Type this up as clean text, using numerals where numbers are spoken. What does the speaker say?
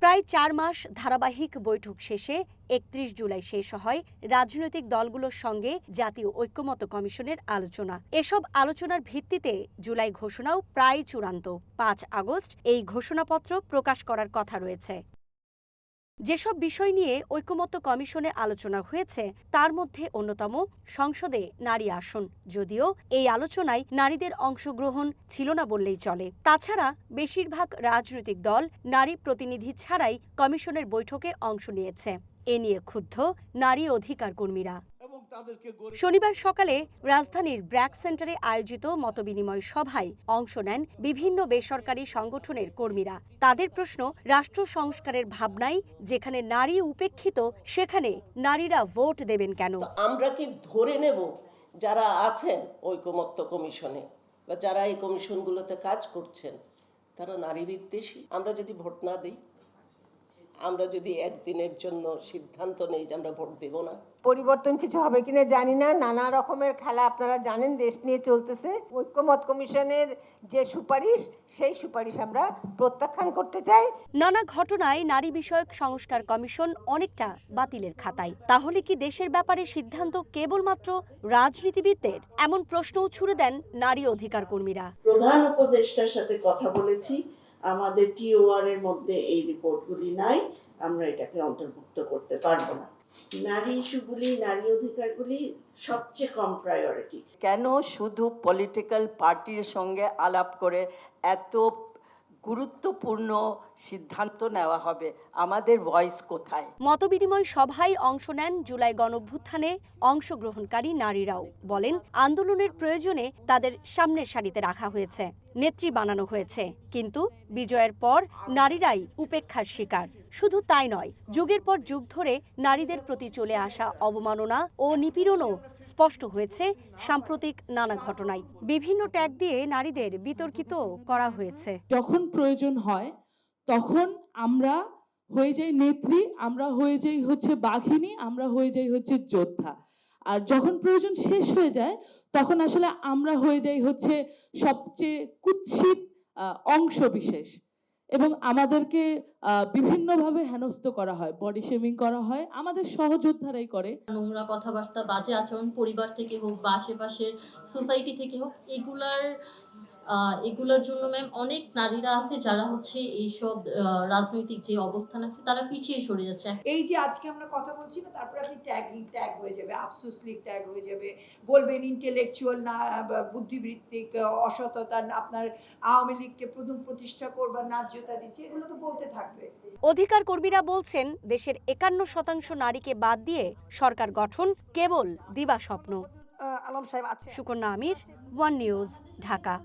প্রায় ৪ মাস ধারাবাহিক বৈঠক শেষে ৩১ জুলাই শেষ হয় রাজনৈতিক দলগুলোর সঙ্গে জাতীয় ঐক্যমত্য কমিশনের আলোচনা। এসব আলোচনার ভিত্তিতে জুলাই ঘোষণাও প্রায় চূড়ান্ত। ৫ আগস্ট এই ঘোষণাপত্র প্রকাশ করার কথা রয়েছে। যেসব বিষয় নিয়ে ঐকমত্য কমিশনে আলোচনা হয়েছে তার মধ্যে অন্যতম সংসদে নারী আসন, যদিও এই আলোচনায় নারীদের অংশগ্রহণ ছিল না বললেই চলে। তাছাড়া বেশিরভাগ রাজনৈতিক দল নারী প্রতিনিধি ছাড়াই কমিশনের বৈঠকে অংশ নিয়েছে। এ নিয়ে ক্ষুব্ধ নারী অধিকার কর্মীরা। শনিবার সকালে রাজধানীর ব্র্যাক সেন্টারে আয়োজিত মতবিনিময় সভায় অংশ নেন বিভিন্ন বেসরকারি সংগঠনের কর্মীরা। তাদের প্রশ্ন, রাষ্ট্র সংস্কারের ভাবনায় যেখানে নারী উপেক্ষিত সেখানে নারীরা ভোট দেবেন কেন? আমরা কি ধরে নেব যারা আছেন ঐকমত্য কমিশনে বা যারা এই কমিশনগুলোতে কাজ করছেন তারা নারী বিদ্বেষী? আমরা যদি ভোট না দিই, আমরা যদি একদিনের জন্য সিদ্ধান্ত নেই যে আমরা ভোট দেব না, পরিবর্তন কিছু হবে কিনা জানি না। নানা রকমের খেলা আপনারা জানেন দেশ নিয়ে চলতেছে। ঐকমত্য কমিশনের যে সুপারিশ, সেই সুপারিশ আমরা প্রত্যাখ্যান করতে চাই। নানা ঘটনায় নারী বিষয়ক সংস্কার কমিশন অনেকটা বাতিলের খাতায়। তাহলে কি দেশের ব্যাপারে সিদ্ধান্ত কেবলমাত্র রাজনীতিবিদদের? এমন প্রশ্নও ছুড়ে দেন নারী অধিকার কর্মীরা। প্রধান উপদেষ্টার সাথে কথা বলেছি, আমাদের টিওআর এর মধ্যে এই রিপোর্টগুলি নাই, আমরা এটাকে অন্তর্ভুক্ত করতে পারবো না। নারী ইস্যুগুলি, নারী অধিকারগুলি সবচেয়ে কম প্রায়োরিটি। কেন শুধু পলিটিক্যাল পার্টির সঙ্গে আলাপ করে এত গুরুত্বপূর্ণ সিদ্ধান্ত নেওয়া হবে? আমাদের ভয়েস কোথায়? মতবিনিময় সভায় অংশ নেন জুলাই গণঅভ্যুত্থানে অংশগ্রহণকারী নারীরাও। বলেন, আন্দোলনের প্রয়োজনে তাদের সামনের সারিতে রাখা হয়েছে, নেত্রী বানানো হয়েছে, কিন্তু বিজয়ের পর নারীরাই উপেক্ষার শিকার। শুধু তাই নয়, যুগের পর যুগ ধরে নারীদের প্রতি চলে আসা অবমাননা ও নিপীড়নও স্পষ্ট হয়েছে সাম্প্রতিক নানা ঘটনায়। বিভিন্ন ট্যাগ দিয়ে নারীদের বিতর্কিত করা হয়েছে। যখন প্রয়োজন হয় তখন আমরা হয়ে যাই নেত্রী, আমরা হয়ে যাই বাঘিনী, আমরা হয়ে যাই যোদ্ধা। আর যখন প্রয়োজন শেষ হয়ে যায় তখন আসলে আমরা হয়ে যাই সবচেয়ে কুৎসিত অংশ বিশেষ, এবং আমাদেরকে বিভিন্নভাবে হেনস্থ করা হয়, বডি শেমিং করা হয়, আমাদের সহযোদ্ধারাই করে। নোংরা কথাবার্তা, বাজে আচরণ পরিবার থেকে হোক বা আশেপাশের সোসাইটি থেকে হোক, এগুলার জন্য ম্যাম অনেক নারীরা আছে যারা এইসব রাজনৈতিক যে অবস্থান আছে তারা পিছিয়ে সরে যাচ্ছে। এই যে আজকে আমরা কথা বলছি না, তারপরে আপনি ট্যাগ হয়ে যাবে, আফসোস লিগ ট্যাগ হয়ে যাবে, বলবেন ইন্টেলেকচুয়াল না, বুদ্ধিবৃত্তিক অসততা, আপনার আওয়ামী লীগকে প্রথম প্রতিষ্ঠা করবার ন্যায্যতা দিচ্ছে, এগুলো তো বলতে থাকবে। অধিকার কর্মীরা বলছেন, দেশের ৫১% নারীকে বাদ দিয়ে সরকার গঠন কেবল দিবাস্বপ্ন। আলম সাহেব আছে। সুকন্যা আমির, ওয়ান নিউজ, ঢাকা।